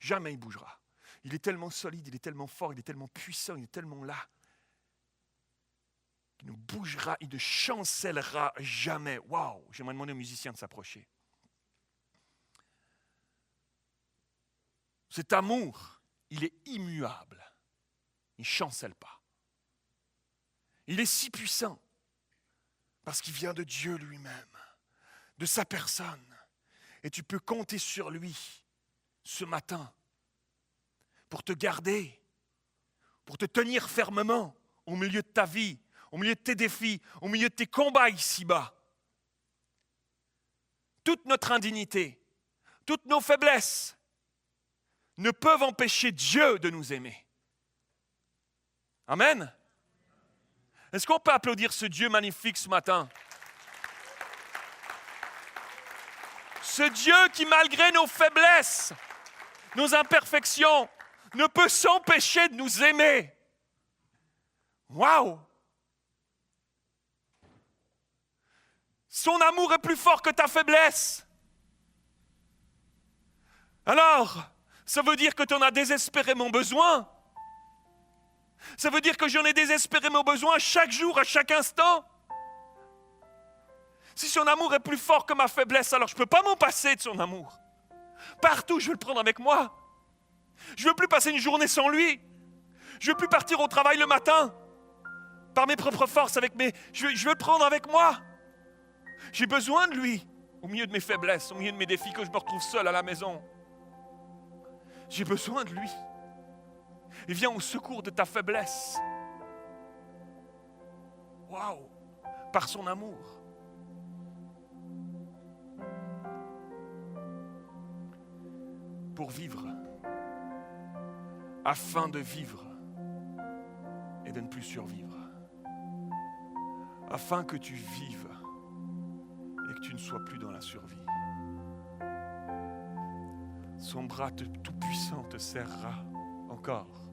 Jamais il bougera. Il est tellement solide, il est tellement fort, il est tellement puissant, il est tellement là. Il ne bougera, il ne chancellera jamais. Waouh! J'aimerais demander aux musiciens de s'approcher. Cet amour, il est immuable. Il ne chancelle pas. Il est si puissant parce qu'il vient de Dieu lui-même, de sa personne. Et tu peux compter sur lui ce matin pour te garder, pour te tenir fermement au milieu de ta vie, au milieu de tes défis, au milieu de tes combats ici-bas. Toute notre indignité, toutes nos faiblesses ne peuvent empêcher Dieu de nous aimer. Amen. Est-ce qu'on peut applaudir ce Dieu magnifique ce matin? Ce Dieu qui, malgré nos faiblesses, nos imperfections, ne peut s'empêcher de nous aimer. Waouh! Son amour est plus fort que ta faiblesse. Alors, ça veut dire que tu en as désespérément besoin. Ça veut dire que j'en ai désespérément besoin chaque jour, à chaque instant. Si son amour est plus fort que ma faiblesse, alors je ne peux pas m'en passer de son amour. Partout, je veux le prendre avec moi. Je ne veux plus passer une journée sans lui. Je ne veux plus partir au travail le matin par mes propres forces. Je veux le prendre avec moi. J'ai besoin de lui au milieu de mes faiblesses, au milieu de mes défis, que je me retrouve seul à la maison. J'ai besoin de lui. Il vient au secours de ta faiblesse. Waouh! Par son amour. Pour vivre, afin de vivre et de ne plus survivre. Afin que tu vives et que tu ne sois plus dans la survie. Son bras tout-puissant te serrera encore.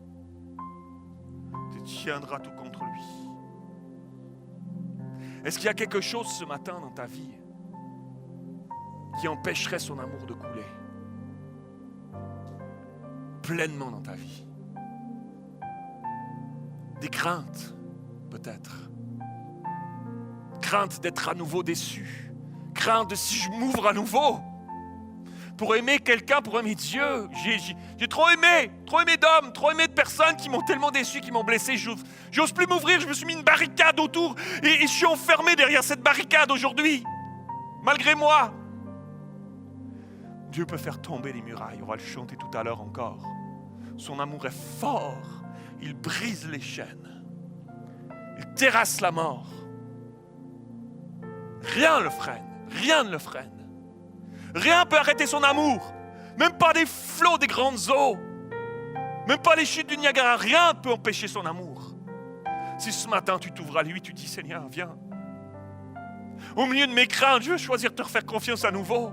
Te tiendra tout contre lui. Est-ce qu'il y a quelque chose ce matin dans ta vie qui empêcherait son amour de couler pleinement dans ta vie? Des craintes, peut-être. Crainte d'être à nouveau déçu. Crainte de si je m'ouvre à nouveau pour aimer quelqu'un, pour aimer Dieu. J'ai trop aimé d'hommes, trop aimé de personnes qui m'ont tellement déçu, qui m'ont blessé. J'ose plus m'ouvrir, je me suis mis une barricade autour et je suis enfermé derrière cette barricade aujourd'hui, malgré moi. Dieu peut faire tomber les murailles, on va le chanter tout à l'heure encore. Son amour est fort, il brise les chaînes, il terrasse la mort. Rien ne le freine, rien ne le freine. Rien ne peut arrêter son amour, même pas des flots des grandes eaux, même pas les chutes du Niagara, rien ne peut empêcher son amour. Si ce matin tu t'ouvres à lui, tu dis Seigneur, viens. Au milieu de mes craintes, je veux choisir de te refaire confiance à nouveau.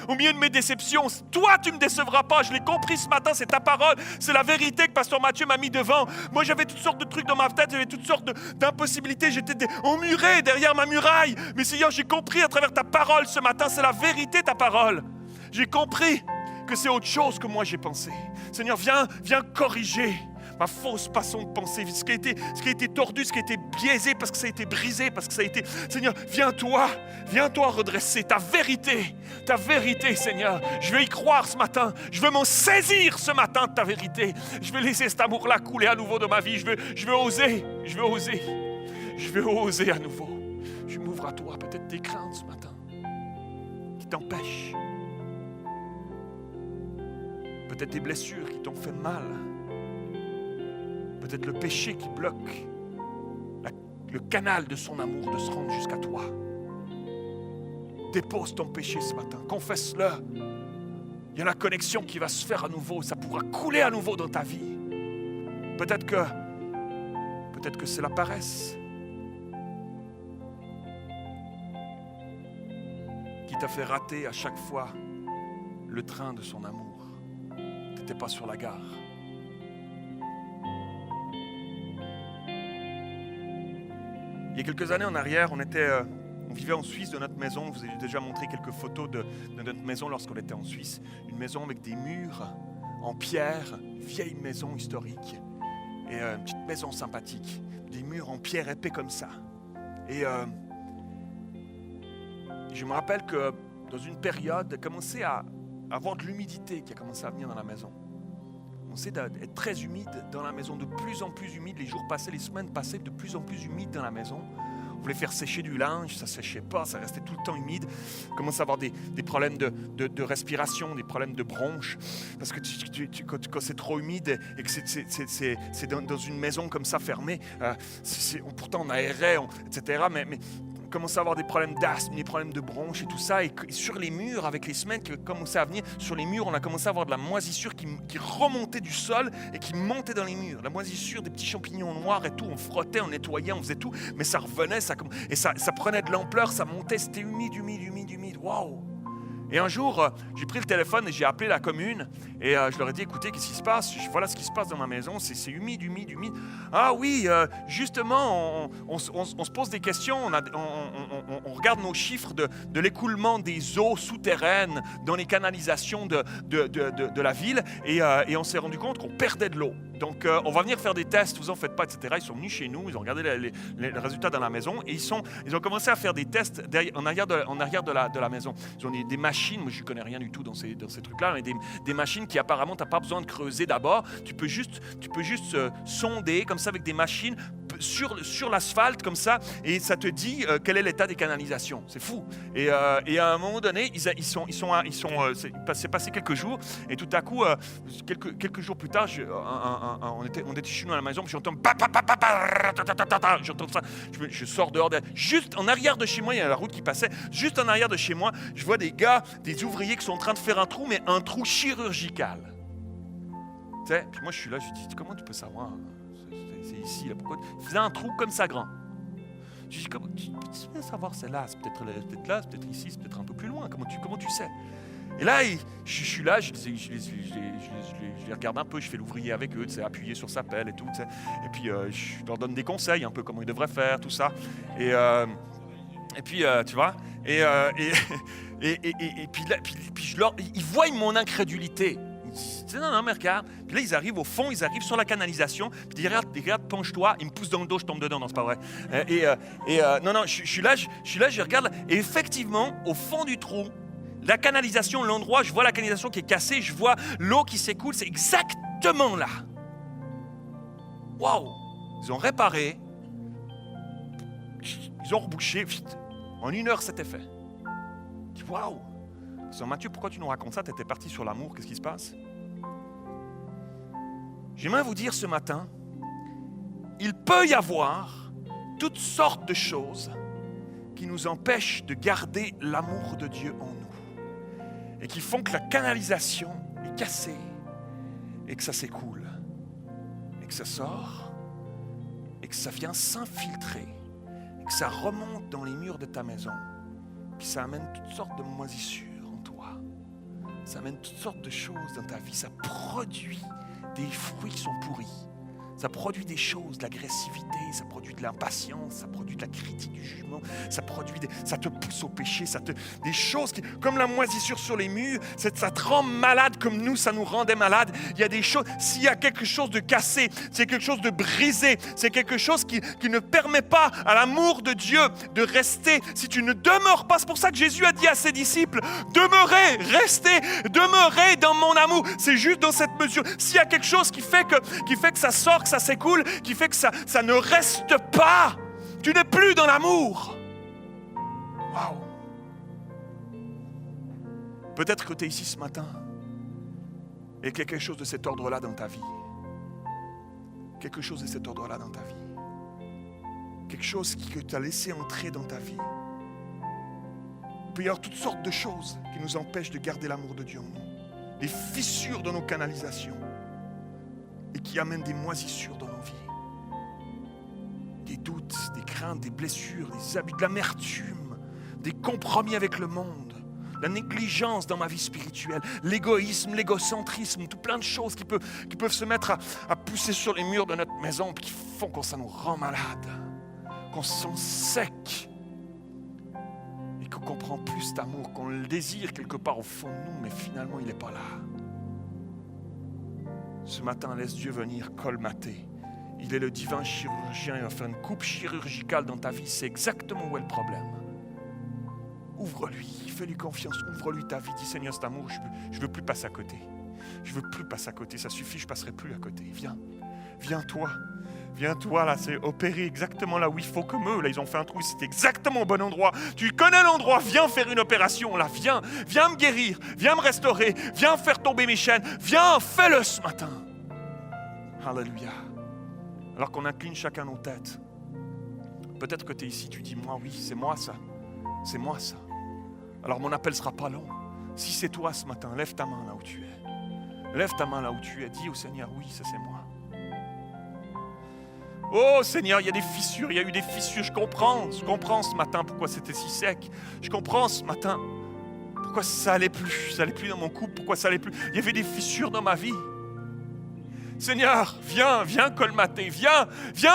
Au milieu de mes déceptions, toi, tu ne me décevras pas. Je l'ai compris ce matin, c'est ta parole. C'est la vérité que Pasteur Mathieu m'a mis devant. Moi, j'avais toutes sortes de trucs dans ma tête, j'avais toutes sortes d'impossibilités. J'étais emmuré derrière ma muraille. Mais Seigneur, j'ai compris à travers ta parole ce matin, c'est la vérité, ta parole. J'ai compris que c'est autre chose que moi j'ai pensé. Seigneur, viens corriger ma fausse façon de penser, ce qui a été tordu, ce qui a été biaisé, parce que ça a été brisé, parce que ça a été... Seigneur, viens-toi redresser ta vérité, Seigneur. Je vais y croire ce matin, je veux m'en saisir ce matin de ta vérité. Je vais laisser cet amour-là couler à nouveau dans ma vie, je veux oser à nouveau. Je m'ouvre à toi, peut-être tes craintes ce matin, qui t'empêchent. Peut-être des blessures qui t'ont fait mal. Peut-être le péché qui bloque le canal de son amour de se rendre jusqu'à toi. Dépose ton péché ce matin, confesse-le. Il y a la connexion qui va se faire à nouveau, ça pourra couler à nouveau dans ta vie. Peut-être que c'est la paresse qui t'a fait rater à chaque fois le train de son amour. Tu n'étais pas sur la gare. Il y a quelques années en arrière, on vivait en Suisse de notre maison. Je vous ai déjà montré quelques photos de notre maison lorsqu'on était en Suisse. Une maison avec des murs en pierre, une vieille maison historique. Et une petite maison sympathique. Des murs en pierre épais comme ça. Et je me rappelle que dans une période, il commençait à avoir de l'humidité qui a commencé à venir dans la maison. On sait d'être très humide dans la maison, de plus en plus humide. Les jours passaient, les semaines passaient, de plus en plus humide dans la maison. On voulait faire sécher du linge, ça ne séchait pas, ça restait tout le temps humide. On commence à avoir des problèmes de respiration, des problèmes de bronches. Parce que quand c'est trop humide et que c'est dans une maison comme ça fermée, pourtant on aérait, etc. Mais on commençait à avoir des problèmes d'asthme, des problèmes de bronches et tout ça. Et sur les murs, avec les semaines qui commençaient à venir, sur les murs, on a commencé à avoir de la moisissure qui remontait du sol et qui montait dans les murs. La moisissure, des petits champignons noirs et tout. On frottait, on nettoyait, on faisait tout. Mais ça revenait, ça prenait de l'ampleur, ça montait. C'était humide. Waouh! Et un jour, j'ai pris le téléphone et j'ai appelé la commune et je leur ai dit, écoutez, qu'est-ce qui se passe? Voilà ce qui se passe dans ma maison, c'est humide. Ah oui, justement, on se pose des questions, on regarde nos chiffres de l'écoulement des eaux souterraines dans les canalisations de la ville et on s'est rendu compte qu'on perdait de l'eau. Donc, on va venir faire des tests, vous en faites pas, etc. Ils sont venus chez nous, ils ont regardé les résultats dans la maison et ils ont commencé à faire des tests en arrière de la maison. Ils ont des machines, moi je ne connais rien du tout dans ces trucs-là, mais des machines qui apparemment, tu n'as pas besoin de creuser d'abord, tu peux juste sonder comme ça avec des machines sur l'asphalte comme ça et ça te dit quel est l'état des canalisations. C'est fou. Et à un moment donné, c'est passé quelques jours et tout à coup, quelques jours plus tard, on était chez nous à la maison, puis j'entends j'entends ça, je sors dehors, juste en arrière de chez moi, il y a la route qui passait, juste en arrière de chez moi, je vois des gars, des ouvriers qui sont en train de faire un trou, mais un trou chirurgical. Tu sais, puis moi je suis là, je dis, comment tu peux savoir? C'est ici, là, pourquoi? Il faisait un trou comme ça grand. Je dis, comment tu peux savoir, c'est là, c'est peut-être là, c'est peut-être ici, c'est peut-être un peu plus loin, comment tu sais? Et là, je suis là, je les regarde un peu, je fais l'ouvrier avec eux, appuyé sur sa pelle et tout. Et puis, je leur donne des conseils, un peu comment ils devraient faire, tout ça. Et puis, tu vois, et puis ils voient mon incrédulité. Ils disent, non, mais regarde. Puis là, ils arrivent au fond, ils arrivent sur la canalisation. Puis ils regarde, penche-toi. Ils me poussent dans le dos, je tombe dedans. Non, c'est pas vrai. Non, je suis là, je regarde. Et effectivement, au fond du trou, la canalisation, l'endroit, je vois la canalisation qui est cassée, je vois l'eau qui s'écoule, c'est exactement là. Waouh! Ils ont réparé, ils ont rebouché, vite. En 1 heure, c'était fait. Je dis, waouh! Mathieu, pourquoi tu nous racontes ça? Tu étais parti sur l'amour, qu'est-ce qui se passe? J'aimerais vous dire ce matin, il peut y avoir toutes sortes de choses qui nous empêchent de garder l'amour de Dieu en nous. Et qui font que la canalisation est cassée et que ça s'écoule et que ça sort et que ça vient s'infiltrer que ça remonte dans les murs de ta maison, puis ça amène toutes sortes de moisissures en toi. Ça amène toutes sortes de choses dans ta vie. Ça produit des fruits qui sont pourris. Ça produit des choses, de l'agressivité, ça produit de l'impatience, ça produit de la critique, du jugement, ça te pousse au péché, des choses qui, comme la moisissure sur les murs, ça te rend malade comme nous, ça nous rendait malades. Il y a des choses, s'il y a quelque chose de cassé, c'est quelque chose de brisé, c'est quelque chose qui ne permet pas à l'amour de Dieu de rester. Si tu ne demeures pas, c'est pour ça que Jésus a dit à ses disciples, demeurez, restez, demeurez dans mon amour. C'est juste dans cette mesure. S'il y a quelque chose qui fait que ça sort, que ça s'écoule, qui fait que ça ne reste pas, tu n'es plus dans l'amour. Waouh! Peut-être que tu es ici ce matin et qu'il y a quelque chose de cet ordre-là dans ta vie. Quelque chose de cet ordre-là dans ta vie. Quelque chose que tu as laissé entrer dans ta vie. Il peut y avoir toutes sortes de choses qui nous empêchent de garder l'amour de Dieu en nous. Des fissures dans nos canalisations et qui amènent des moisissures dans nos vies. Des doutes, des craintes, des blessures, des abus, de l'amertume, des compromis avec le monde, la négligence dans ma vie spirituelle, l'égoïsme, l'égocentrisme, tout plein de choses qui peuvent se mettre à pousser sur les murs de notre maison et qui font que ça nous rend malade, qu'on se sent sec et qu'on comprend plus cet amour, qu'on le désire quelque part au fond de nous, mais finalement il n'est pas là. Ce matin, laisse Dieu venir colmater. Il est le divin chirurgien, il va faire une coupe chirurgicale dans ta vie. C'est exactement où est le problème. Ouvre-lui, fais-lui confiance, ouvre-lui ta vie. Dis Seigneur, cet amour, je ne veux plus passer à côté. Je ne veux plus passer à côté, ça suffit, je ne passerai plus à côté. Viens-toi là, c'est opéré exactement là où il faut comme eux. Là, ils ont fait un trou, c'est exactement au bon endroit. Tu connais l'endroit, viens faire une opération là, viens me guérir, viens me restaurer, viens faire tomber mes chaînes, viens, fais-le ce matin. Alléluia. Alors qu'on incline chacun nos têtes. Peut-être que tu es ici, tu dis, moi oui, c'est moi ça. Alors mon appel ne sera pas long. Si c'est toi ce matin, lève ta main là où tu es. Lève ta main là où tu es, dis au Seigneur, oui, ça c'est moi. Oh Seigneur, il y a des fissures, il y a eu des fissures, je comprends ce matin pourquoi c'était si sec. Je comprends ce matin pourquoi ça allait plus dans mon couple, pourquoi ça allait plus. Il y avait des fissures dans ma vie. Seigneur, viens colmater, viens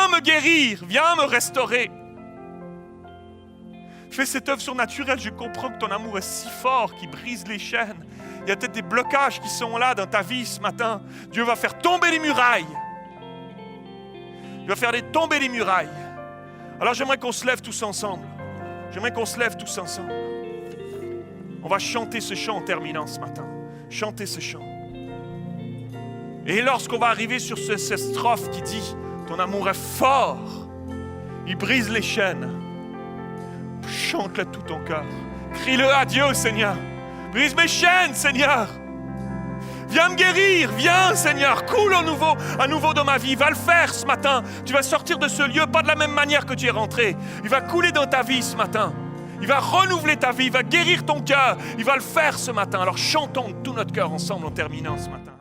me guérir, viens me restaurer. Fais cette œuvre surnaturelle, je comprends que ton amour est si fort qu'il brise les chaînes. Il y a peut-être des blocages qui sont là dans ta vie ce matin. Dieu va faire tomber les murailles. Il va faire tomber les murailles. Alors j'aimerais qu'on se lève tous ensemble. On va chanter ce chant en terminant ce matin. Chanter ce chant. Et lorsqu'on va arriver sur cette strophe qui dit « Ton amour est fort, il brise les chaînes », chante-le de tout ton cœur. Crie-le à Dieu, Seigneur. Brise mes chaînes, Seigneur. Viens me guérir, viens Seigneur, coule à nouveau dans ma vie, va le faire ce matin. Tu vas sortir de ce lieu pas de la même manière que tu es rentré. Il va couler dans ta vie ce matin. Il va renouveler ta vie, il va guérir ton cœur. Il va le faire ce matin. Alors chantons de tout notre cœur ensemble en terminant ce matin.